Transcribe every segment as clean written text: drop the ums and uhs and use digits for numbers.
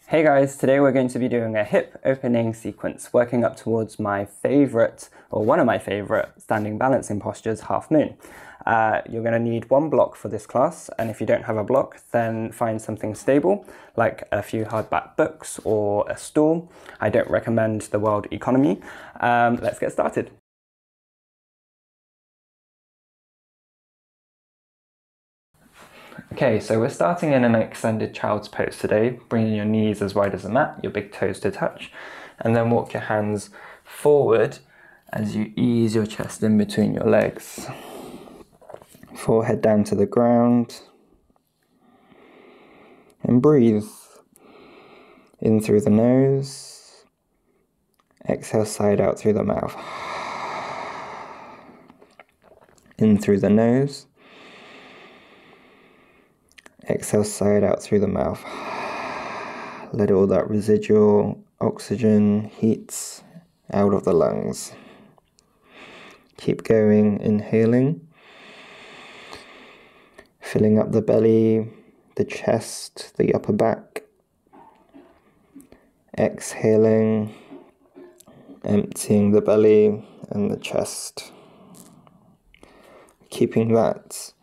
Hey guys, today we're going to be doing a hip opening sequence, working up towards my favorite, or one of my favorite, standing balancing postures, half moon. You're going to need one block for this class, and if you don't have a block, then find something stable, like a few hardback books or a stool. I don't recommend the world economy. Let's get started. Okay, so we're starting in an extended child's pose today, bringing your knees as wide as the mat, your big toes to touch, and then walk your hands forward as you ease your chest in between your legs. Forehead down to the ground, and breathe. In through the nose, exhale side out through the mouth. In through the nose, exhale side out through the mouth. Let all that residual oxygen, heat out of the lungs. Keep going, inhaling. Filling up the belly, the chest, the upper back. Exhaling, emptying the belly and the chest. Keeping that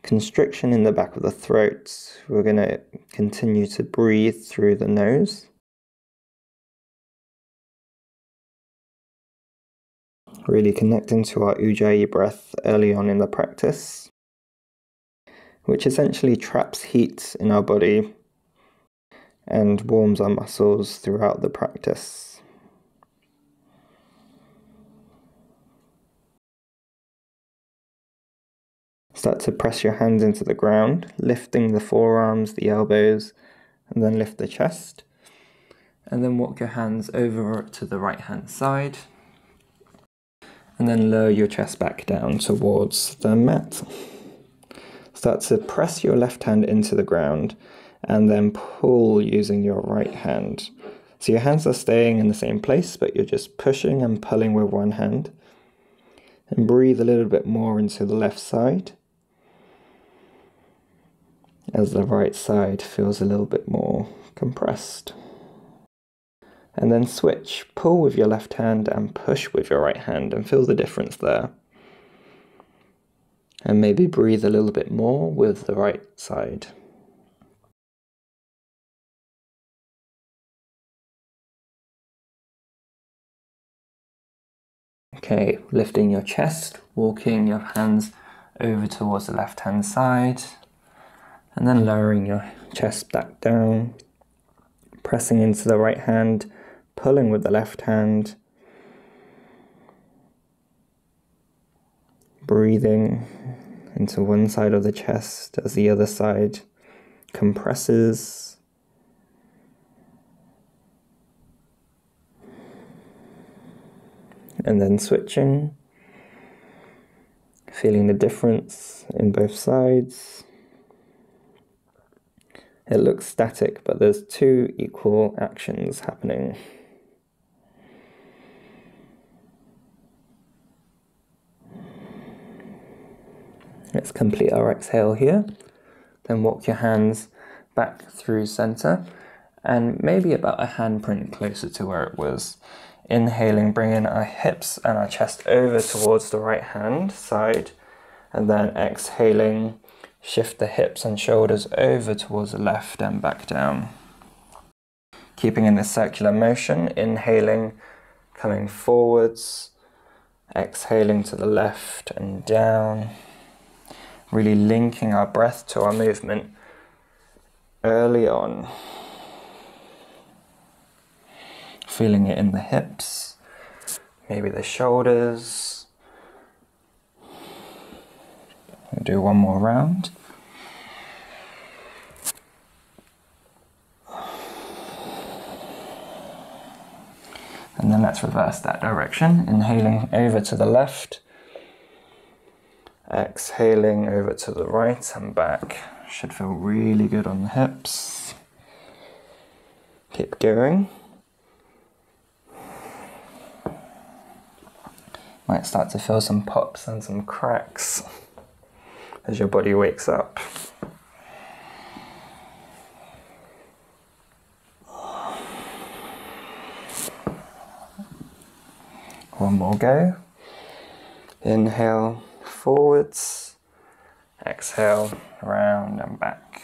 constriction in the back of the throat. We're going to continue to breathe through the nose. Really connecting to our Ujjayi breath early on in the practice, which essentially traps heat in our body and warms our muscles throughout the practice. Start to press your hands into the ground, lifting the forearms, the elbows, and then lift the chest. And then walk your hands over to the right hand side. And then lower your chest back down towards the mat. Start to press your left hand into the ground and then pull using your right hand. So your hands are staying in the same place, but you're just pushing and pulling with one hand. And breathe a little bit more into the left side, as the right side feels a little bit more compressed. And then switch, pull with your left hand and push with your right hand, and feel the difference there. And maybe breathe a little bit more with the right side. Okay, lifting your chest, walking your hands over towards the left hand side, and then lowering your chest back down, pressing into the right hand, pulling with the left hand, breathing into one side of the chest as the other side compresses. And then switching, feeling the difference in both sides. It looks static, but there's two equal actions happening. Let's complete our exhale here. Then walk your hands back through center and maybe about a handprint closer to where it was. Inhaling, bringing our hips and our chest over towards the right hand side, and then exhaling, shift the hips and shoulders over towards the left and back down. Keeping in this circular motion, inhaling, coming forwards, exhaling to the left and down, really linking our breath to our movement early on. Feeling it in the hips, maybe the shoulders. We'll do one more round. And then let's reverse that direction. Inhaling over to the left. Exhaling over to the right and back. Should feel really good on the hips. Keep going. Might start to feel some pops and some cracks as your body wakes up. one more go. Inhale, forwards. Exhale, round and back.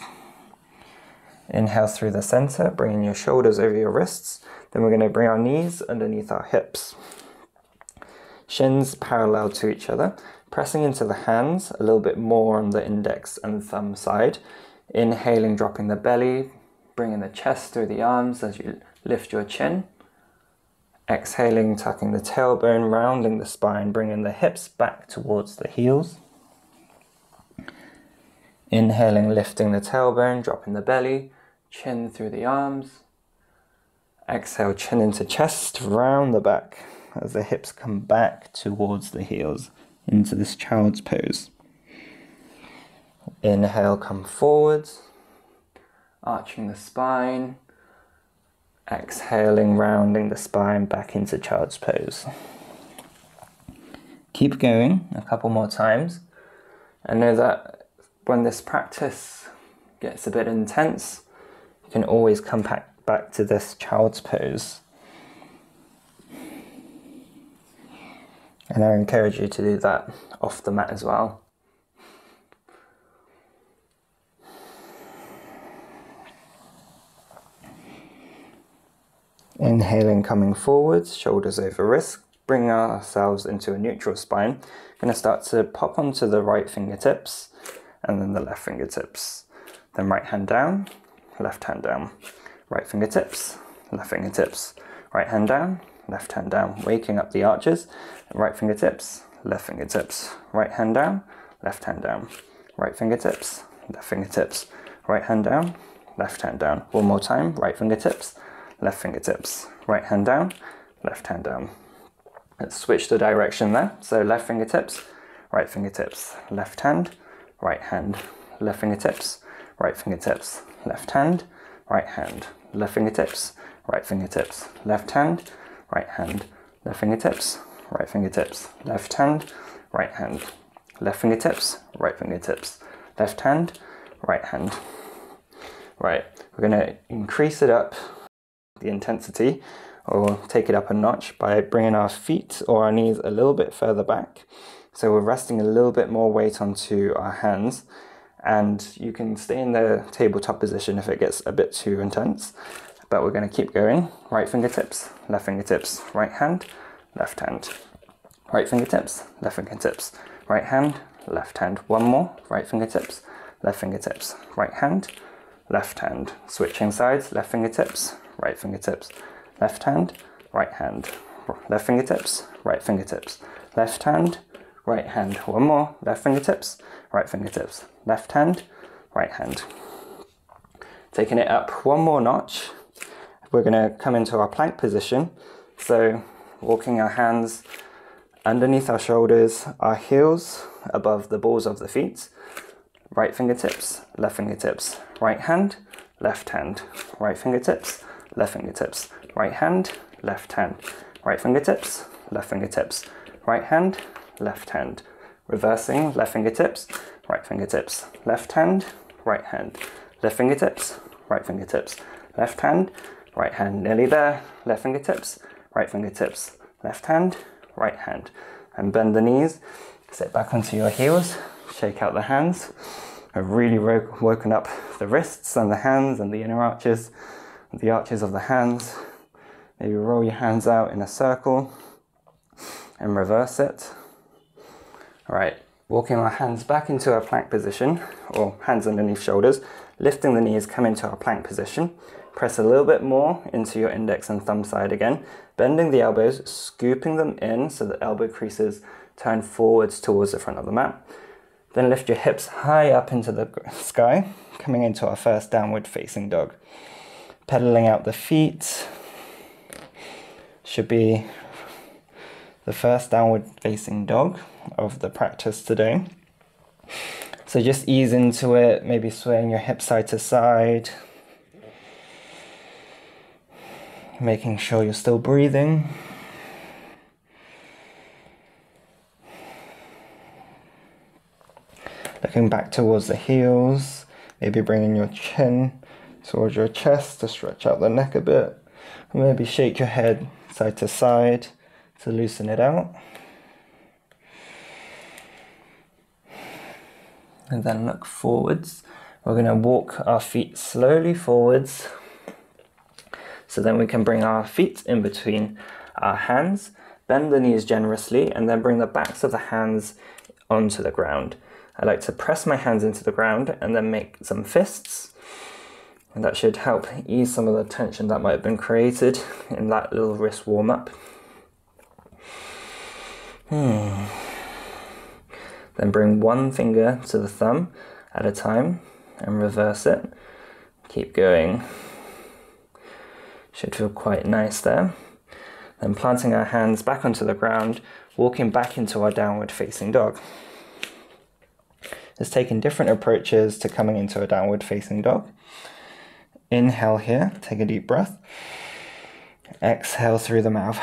Inhale through the center, bringing your shoulders over your wrists. Then we're going to bring our knees underneath our hips. Shins parallel to each other, pressing into the hands a little bit more on the index and thumb side. Inhaling, dropping the belly, bringing the chest through the arms as you lift your chin. Exhaling, tucking the tailbone, rounding the spine, bringing the hips back towards the heels. Inhaling, lifting the tailbone, dropping the belly, chin through the arms. Exhale, chin into chest, round the back as the hips come back towards the heels into this child's pose. Inhale, come forwards, arching the spine. Exhaling, rounding the spine back into child's pose. Keep going a couple more times. And know that when this practice gets a bit intense, you can always come back to this child's pose. And I encourage you to do that off the mat as well. Inhaling, coming forwards, shoulders over wrists, bring ourselves into a neutral spine. Going to start to pop onto the right fingertips and then the left fingertips. Then right hand down, left hand down. Right fingertips, left fingertips. Right hand down, left hand down. Waking up the arches. Right fingertips, left fingertips. Right hand down, left hand down. Right fingertips, left fingertips. Right hand down, left hand down. One more time, right fingertips, left fingertips, right hand down, left hand down. Let's switch the direction there. So left fingertips, left hand, right hand, left fingertips, left hand, right hand, left fingertips, left hand, right hand, left fingertips, left hand, right hand, left fingertips, left hand, right hand. Right, we're going to increase it up, the intensity, or take it up a notch by bringing our feet or our knees a little bit further back. So we're resting a little bit more weight onto our hands, and you can stay in the tabletop position if it gets a bit too intense, but we're going to keep going. Right fingertips, right hand, left hand. Right fingertips, right hand, left hand. One more, right fingertips, right hand, left hand. Switching sides, left fingertips, left hand, right hand. Left fingertips, left hand, right hand. One more, left fingertips, left hand, right hand. Taking it up one more notch, we're going to come into our plank position. So walking our hands underneath our shoulders, our heels above the balls of the feet. Right fingertips, right hand, left hand. Right fingertips, right hand, left hand. Right fingertips, right hand, left hand. Reversing, left fingertips, left hand, right hand. Left fingertips, left hand, right hand. Nearly there. Left fingertips, left hand, right hand. And bend the knees, sit back onto your heels, shake out the hands. I've really woken up the wrists and the hands and the inner arches, the arches of the hands. Maybe roll your hands out in a circle and reverse it. All right, walking our hands back into our plank position, or hands underneath shoulders, lifting the knees, come into our plank position. Press a little bit more into your index and thumb side again, bending the elbows, scooping them in so the elbow creases turn forwards towards the front of the mat. Then lift your hips high up into the sky, coming into our first downward facing dog. Pedaling out the feet should be the first downward facing dog of the practice today. So just ease into it, maybe swaying your hips side to side, making sure you're still breathing. Looking back towards the heels, maybe bringing your chin towards your chest to stretch out the neck a bit. And maybe shake your head side to side to loosen it out. And then look forwards. We're going to walk our feet slowly forwards. So then we can bring our feet in between our hands, bend the knees generously, and then bring the backs of the hands onto the ground. I like to press my hands into the ground and then make some fists. And that should help ease some of the tension that might have been created in that little wrist warm up. Then bring one finger to the thumb at a time and reverse it. Keep going. Should feel quite nice there. Then planting our hands back onto the ground, walking back into our downward facing dog. Just taking different approaches to coming into a downward facing dog. Inhale here, take a deep breath. Exhale through the mouth.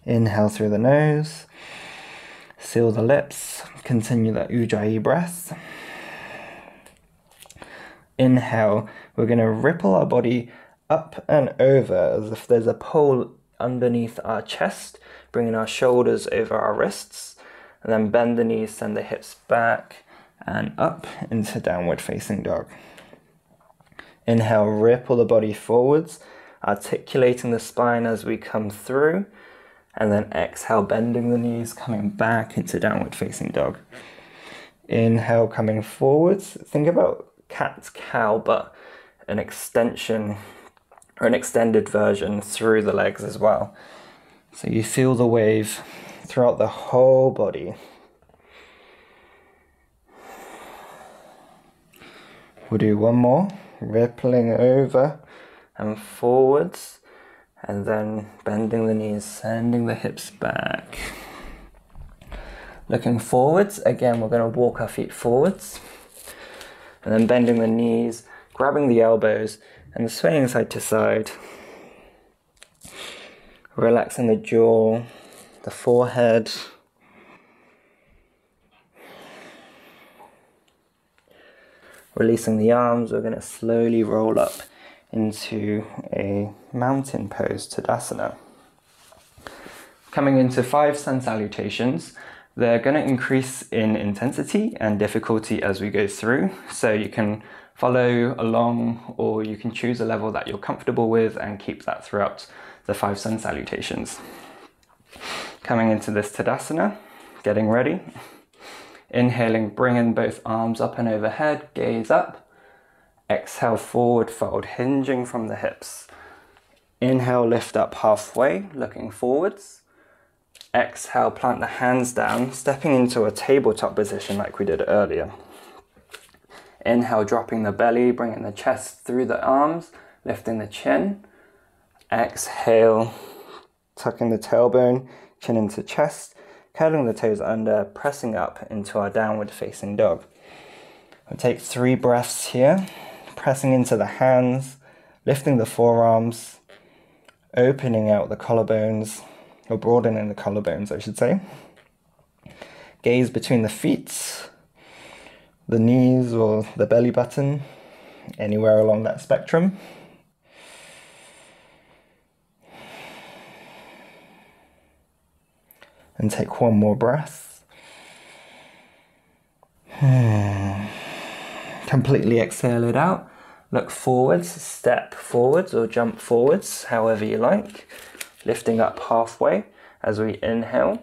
Inhale through the nose. Seal the lips. Continue that ujjayi breath. Inhale, we're going to ripple our body up and over as if there's a pole underneath our chest, bringing our shoulders over our wrists, and then bend the knees, send the hips back and up into downward facing dog. Inhale, ripple the body forwards, articulating the spine as we come through, and then exhale, bending the knees, coming back into downward facing dog. Inhale, coming forwards. Think about cat-cow, but an extension or an extended version through the legs as well. So you feel the wave throughout the whole body. We'll do one more, rippling over and forwards, and then bending the knees, sending the hips back. Looking forwards, again we're going to walk our feet forwards, and then bending the knees, grabbing the elbows, and swaying side to side. Relaxing the jaw, the forehead. Releasing the arms, we're going to slowly roll up into a mountain pose, Tadasana. Coming into 5 sun salutations, they're going to increase in intensity and difficulty as we go through, so you can follow along or you can choose a level that you're comfortable with and keep that throughout the 5 sun salutations. Coming into this Tadasana, getting ready. Inhaling, bringing both arms up and overhead, gaze up. Exhale, forward fold, hinging from the hips. Inhale, lift up halfway, looking forwards. Exhale, plant the hands down, stepping into a tabletop position like we did earlier. Inhale, dropping the belly, bringing the chest through the arms, lifting the chin. Exhale, tucking the tailbone, chin into chest, curling the toes under, pressing up into our downward facing dog. We'll take 3 breaths here, pressing into the hands, lifting the forearms, opening out the collarbones, or broadening the collarbones, I should say. Gaze between the feet, the knees or the belly button, anywhere along that spectrum. And take one more breath. Completely exhale it out. Look forwards, step forwards or jump forwards, however you like. Lifting up halfway as we inhale.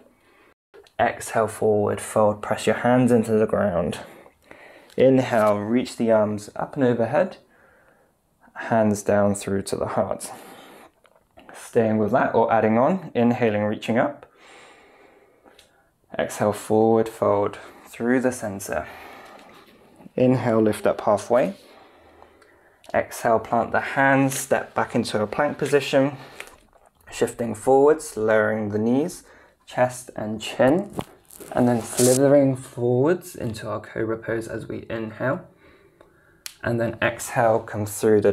Exhale, forward fold, press your hands into the ground. Inhale, reach the arms up and overhead. Hands down through to the heart. Staying with that or adding on, inhaling, reaching up. Exhale, forward fold through the center. Inhale, lift up halfway. Exhale, plant the hands, step back into a plank position. Shifting forwards, lowering the knees, chest and chin. And then slithering forwards into our cobra pose as we inhale. And then exhale, come through the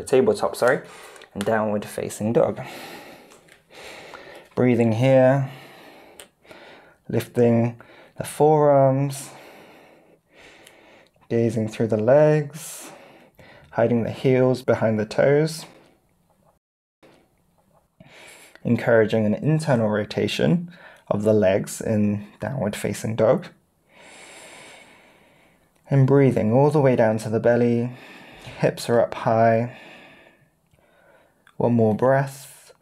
tabletop, and downward facing dog. Breathing here. Lifting the forearms, gazing through the legs, hiding the heels behind the toes. encouraging an internal rotation of the legs in downward facing dog. And breathing all the way down to the belly, hips are up high. One more breath.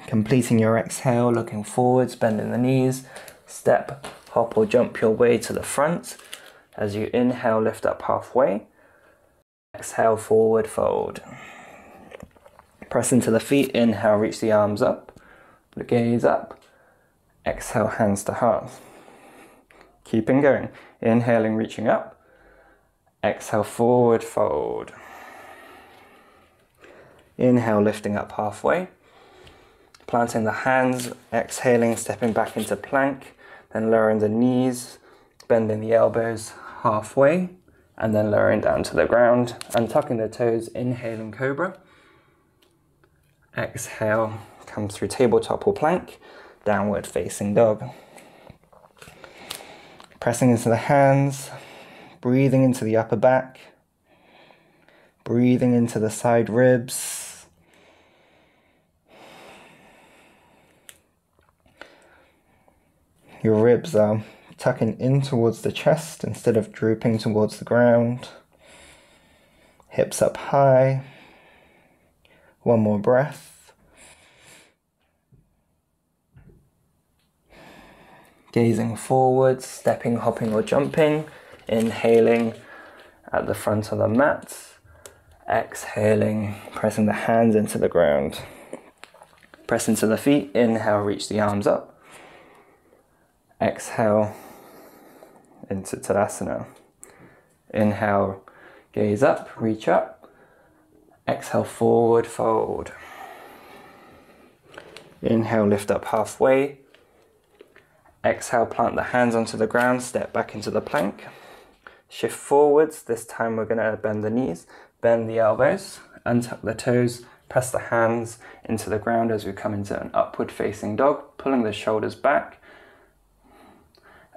Completing your exhale, looking forwards, bending the knees, step, hop or jump your way to the front. As you inhale, lift up halfway. Exhale, forward fold. Press into the feet, inhale, reach the arms up, the gaze up. Exhale, hands to heart. Keeping going. Inhaling, reaching up. Exhale, forward fold. Inhale, lifting up halfway. Planting the hands, exhaling, stepping back into plank. Then lowering the knees, bending the elbows halfway. And then lowering down to the ground. Untucking the toes, inhaling cobra. Exhale, come through tabletop or plank. Downward facing dog. Pressing into the hands, breathing into the upper back, breathing into the side ribs. Your ribs are tucking in towards the chest instead of drooping towards the ground. Hips up high. One more breath. Gazing forwards, stepping, hopping or jumping, inhaling at the front of the mat, exhaling, pressing the hands into the ground. Press into the feet, inhale, reach the arms up, exhale into Tadasana. Inhale, gaze up, reach up, exhale, forward fold. Inhale, lift up halfway. Exhale, plant the hands onto the ground, step back into the plank. Shift forwards, this time we're gonna bend the knees, bend the elbows, untuck the toes, press the hands into the ground as we come into an upward facing dog, pulling the shoulders back.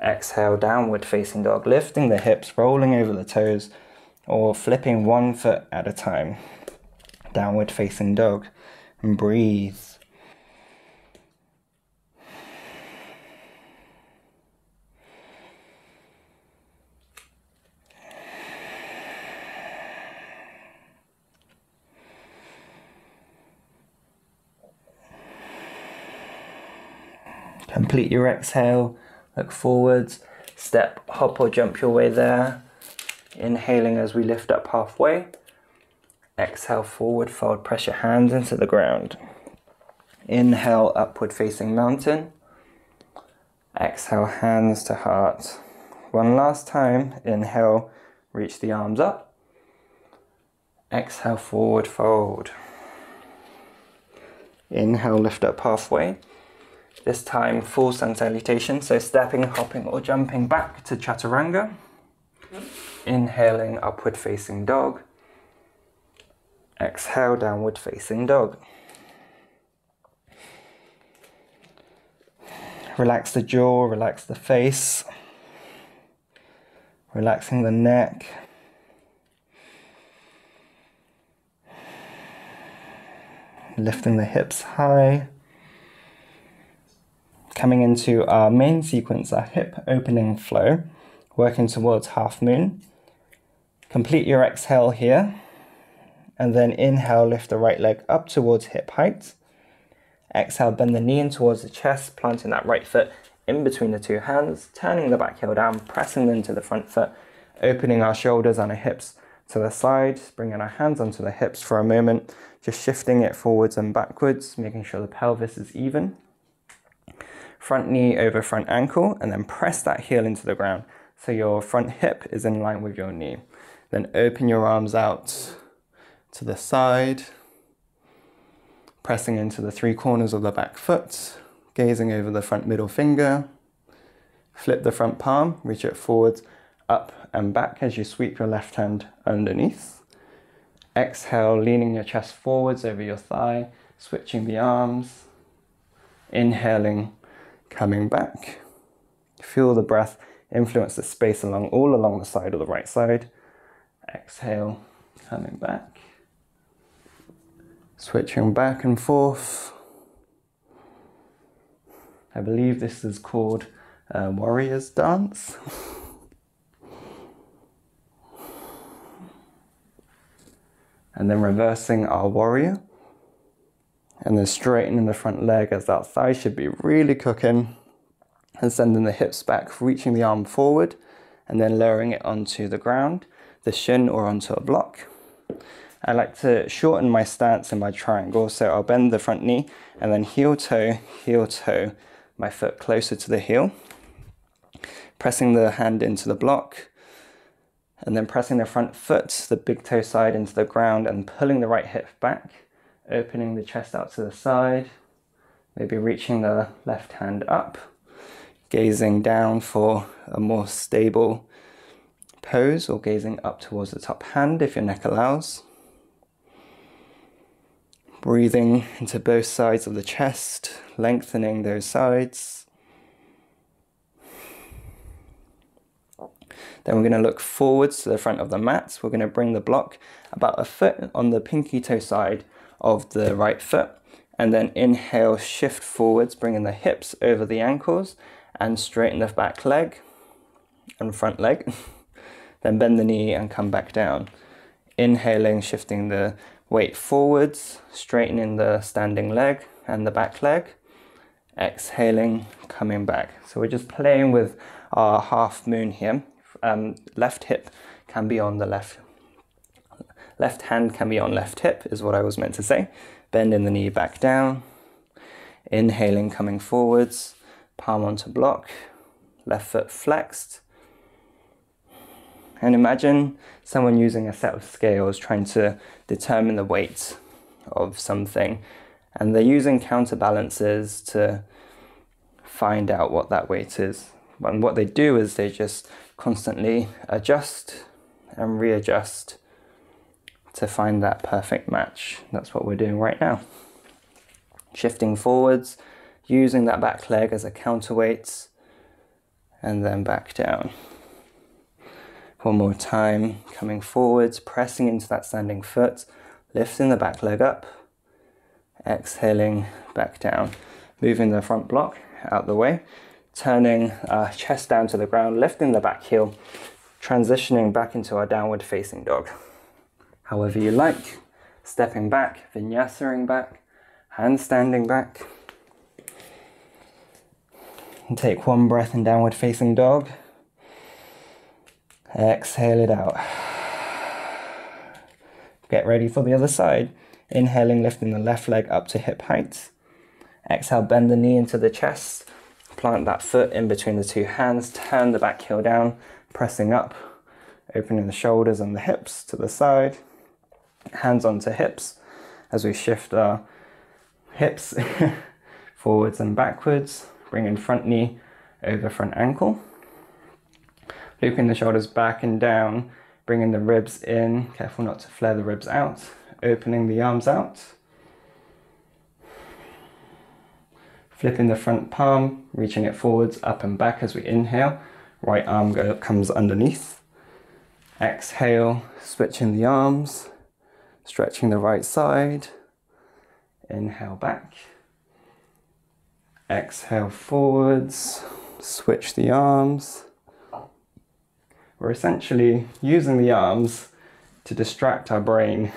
Exhale, downward facing dog, lifting the hips, rolling over the toes, or flipping one foot at a time. Downward facing dog, and breathe. Complete your exhale, look forwards, step, hop or jump your way there. Inhaling as we lift up halfway. Exhale, forward fold, press your hands into the ground. Inhale, upward facing mountain. Exhale, hands to heart. One last time, inhale, reach the arms up. Exhale, forward fold. Inhale, lift up halfway. This time, full sun salutation, so stepping, hopping or jumping back to chaturanga. Inhaling, upward facing dog. Exhale, downward facing dog. Relax the jaw, relax the face. Relaxing the neck. Lifting the hips high. Coming into our main sequence, our hip opening flow, working towards half moon. Complete your exhale here, and then inhale, lift the right leg up towards hip height. Exhale, bend the knee in towards the chest, planting that right foot in between the two hands, turning the back heel down, pressing into the front foot, opening our shoulders and our hips to the side, bringing our hands onto the hips for a moment, just shifting it forwards and backwards, making sure the pelvis is even. Front knee over front ankle, and then press that heel into the ground so your front hip is in line with your knee. Then open your arms out to the side, pressing into the three corners of the back foot, gazing over the front middle finger. Flip the front palm, reach it forwards, up and back as you sweep your left hand underneath. Exhale, leaning your chest forwards over your thigh, switching the arms. Inhaling, coming back. Feel the breath influence the space all along the side of the right side. Exhale, coming back. Switching back and forth. I believe this is called warrior's dance. And then reversing our warrior. And then straightening the front leg as that thigh should be really cooking. And sending the hips back, reaching the arm forward. And then lowering it onto the ground, the shin or onto a block. I like to shorten my stance in my triangle, so I'll bend the front knee and then heel toe, my foot closer to the heel. Pressing the hand into the block and then pressing the front foot, the big toe side into the ground and pulling the right hip back, opening the chest out to the side, maybe reaching the left hand up, gazing down for a more stable pose or gazing up towards the top hand if your neck allows. Breathing into both sides of the chest, lengthening those sides. Then we're going to look forwards to the front of the mat. We're going to bring the block about a foot on the pinky toe side of the right foot. And then inhale, shift forwards, bringing the hips over the ankles and straighten the back leg and front leg. Then bend the knee and come back down. Inhaling, shifting the weight forwards, straightening the standing leg and the back leg. Exhaling, coming back. So we're just playing with our half moon here. Left hip can be on the left hand can be on left hip is what I was meant to say. Bending the knee back down. Inhaling, coming forwards, palm onto block, left foot flexed. And imagine someone using a set of scales trying to determine the weight of something. And they're using counterbalances to find out what that weight is. And what they do is they just constantly adjust and readjust to find that perfect match. That's what we're doing right now. Shifting forwards, using that back leg as a counterweight, and then back down. One more time, coming forwards, pressing into that standing foot, lifting the back leg up, exhaling, back down. Moving the front block out the way, turning chest down to the ground, lifting the back heel, transitioning back into our downward facing dog. However you like, stepping back, vinyasing back, handstanding back. And take one breath in downward facing dog. Exhale it out. Get ready for the other side. Inhaling, lifting the left leg up to hip height. Exhale, bend the knee into the chest. Plant that foot in between the two hands. Turn the back heel down, pressing up. Opening the shoulders and the hips to the side. Hands onto hips as we shift our hips forwards and backwards. Bringing front knee over front ankle. Looping the shoulders back and down, bringing the ribs in, careful not to flare the ribs out, opening the arms out. Flipping the front palm, reaching it forwards, up and back as we inhale. Right arm comes underneath. Exhale, switching the arms, stretching the right side. Inhale back. Exhale forwards, switch the arms. We're essentially using the arms to distract our brain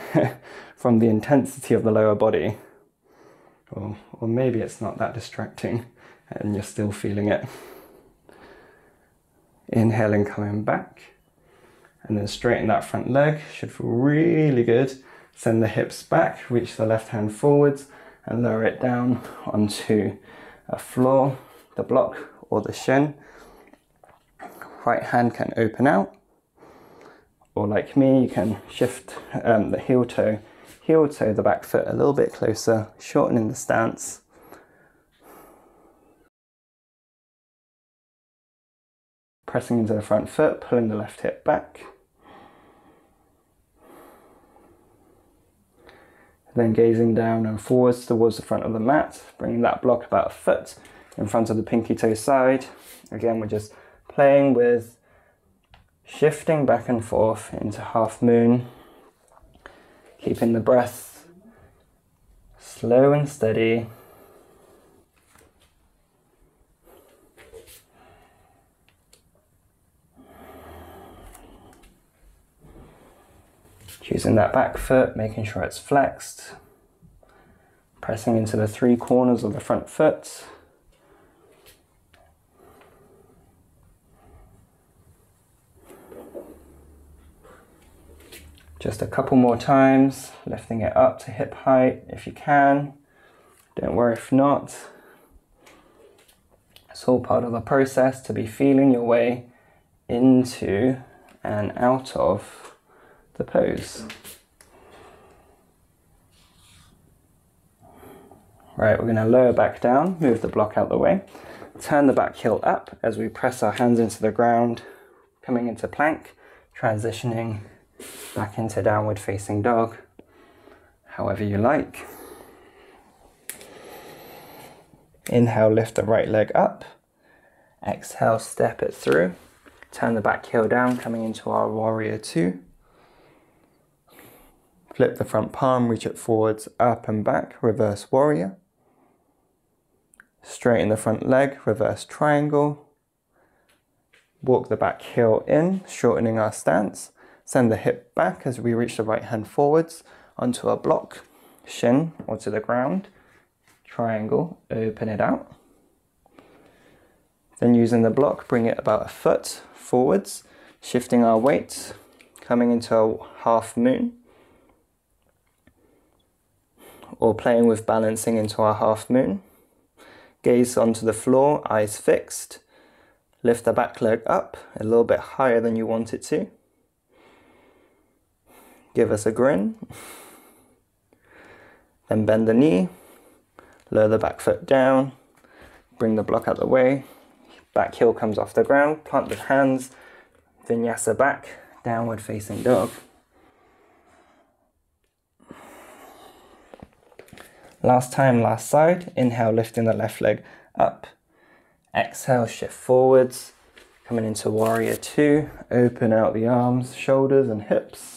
from the intensity of the lower body. Or maybe it's not that distracting and you're still feeling it. Inhaling, coming back. And then straighten that front leg. Should feel really good. Send the hips back, reach the left hand forwards and lower it down onto a floor, the block or the shin. Right hand can open out, or like me, you can shift the heel toe the back foot a little bit closer, shortening the stance. Pressing into the front foot, pulling the left hip back. Then gazing down and forwards towards the front of the mat, bringing that block about a foot in front of the pinky toe side. Again, we're just playing with shifting back and forth into half moon, keeping the breath Slow and steady. Using that back foot, making sure it's flexed. Pressing into the 3 corners of the front foot. Just a couple more times, lifting it up to hip height if you can. Don't worry if not. It's all part of the process to be feeling your way into and out of the pose. Right, we're going to lower back down, move the block out the way. Turn the back heel up as we press our hands into the ground, coming into plank, transitioning back into downward facing dog, however you like. Inhale, lift the right leg up. Exhale, step it through. Turn the back heel down, coming into our warrior 2. Flip the front palm, reach it forwards, up and back, reverse warrior. Straighten the front leg, reverse triangle. Walk the back heel in, shortening our stance. Send the hip back as we reach the right hand forwards onto a block, shin or to the ground. Triangle, open it out. Then using the block, bring it about a foot forwards, shifting our weight, coming into a half moon. Or playing with balancing into our half moon. Gaze onto the floor, eyes fixed. Lift the back leg up a little bit higher than you want it to. Give us a grin. Then bend the knee. Lower the back foot down. Bring the block out the way. Back heel comes off the ground. Plant the hands. Vinyasa back. Downward facing dog. Last time, last side. Inhale, lifting the left leg up. Exhale, shift forwards. Coming into warrior 2. Open out the arms, shoulders and hips.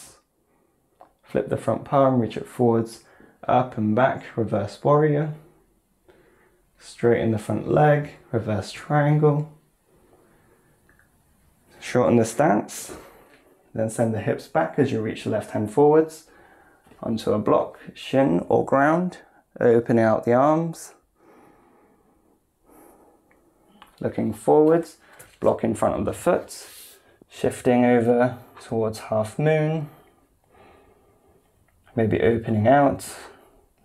Flip the front palm, reach it forwards, up and back, reverse warrior. Straighten the front leg, reverse triangle. Shorten the stance. Then send the hips back as you reach the left hand forwards. Onto a block, shin or ground. Opening out the arms. Looking forwards, block in front of the foot. Shifting over towards half moon. Maybe opening out,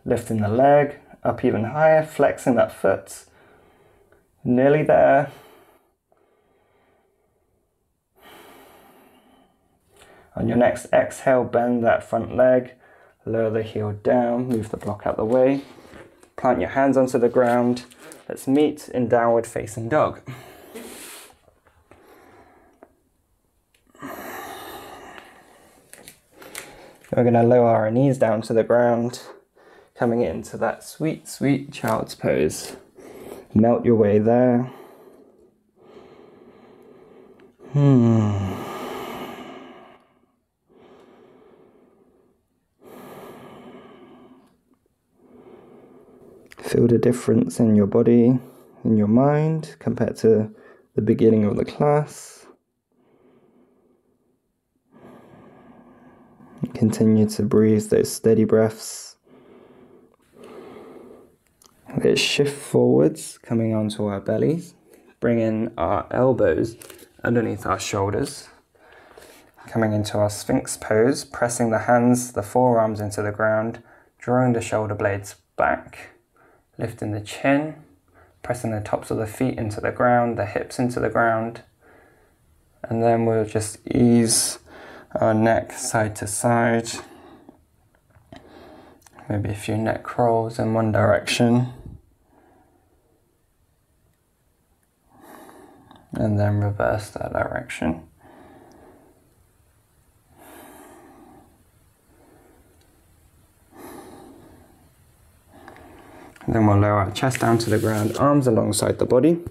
lifting the leg up even higher, flexing that foot. Nearly there. On your next exhale, bend that front leg, lower the heel down, move the block out the way. Plant your hands onto the ground. Let's meet in downward facing dog. We're going to lower our knees down to the ground, coming into that sweet, sweet child's pose. Melt your way there. Feel the difference in your body, in your mind, compared to the beginning of the class. Continue to breathe those steady breaths. Let's shift forwards, coming onto our bellies. Bring in our elbows underneath our shoulders. Coming into our Sphinx pose, pressing the hands, the forearms into the ground, drawing the shoulder blades back, lifting the chin, pressing the tops of the feet into the ground, the hips into the ground. And then we'll just ease our neck side to side. Maybe a few neck rolls in one direction. And then reverse that direction. And then we'll lower our chest down to the ground, arms alongside the body.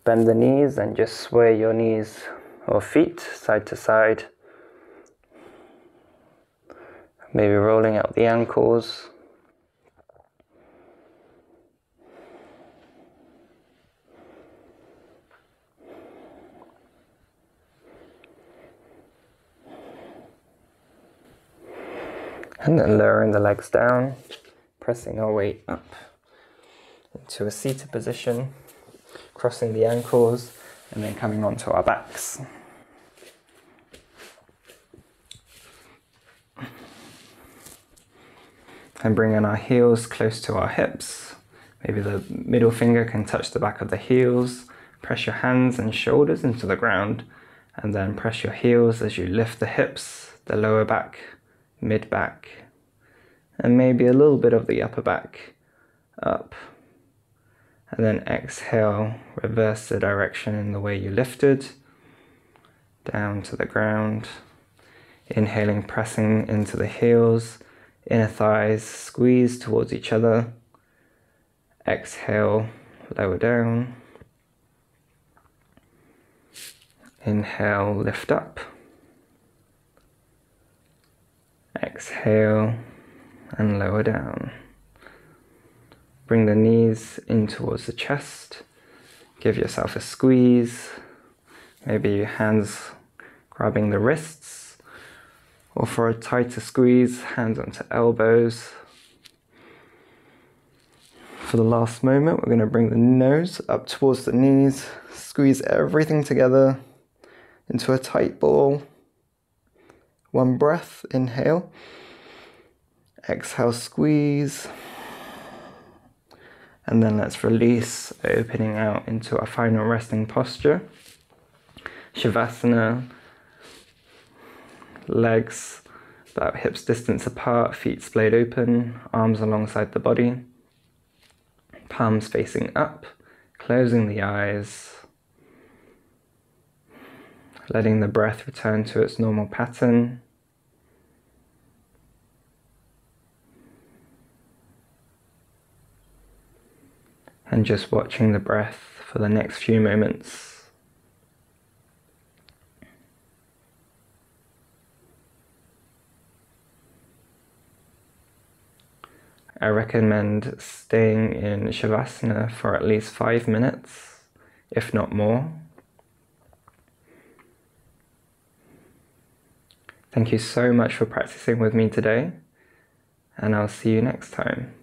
Bend the knees and just sway your knees or feet side to side. Maybe rolling out the ankles. And then lowering the legs down, pressing our weight up into a seated position, crossing the ankles, and then coming onto our backs. And bringing our heels close to our hips. Maybe the middle finger can touch the back of the heels. Press your hands and shoulders into the ground, and then press your heels as you lift the hips, the lower back, mid back, and maybe a little bit of the upper back up. And then exhale, reverse the direction in the way you lifted, down to the ground. Inhaling, pressing into the heels, inner thighs squeeze towards each other. Exhale, lower down. Inhale, lift up. Exhale and lower down. Bring the knees in towards the chest. Give yourself a squeeze. Maybe your hands grabbing the wrists. Or for a tighter squeeze, hands onto elbows. For the last moment, we're going to bring the nose up towards the knees. Squeeze everything together into a tight ball. One breath, inhale. Exhale, squeeze. And then let's release, opening out into our final resting posture. Shavasana. Legs about hips distance apart, feet splayed open, arms alongside the body. Palms facing up, closing the eyes. Letting the breath return to its normal pattern. And just watching the breath for the next few moments. I recommend staying in Shavasana for at least 5 minutes, if not more. Thank you so much for practicing with me today, and I'll see you next time.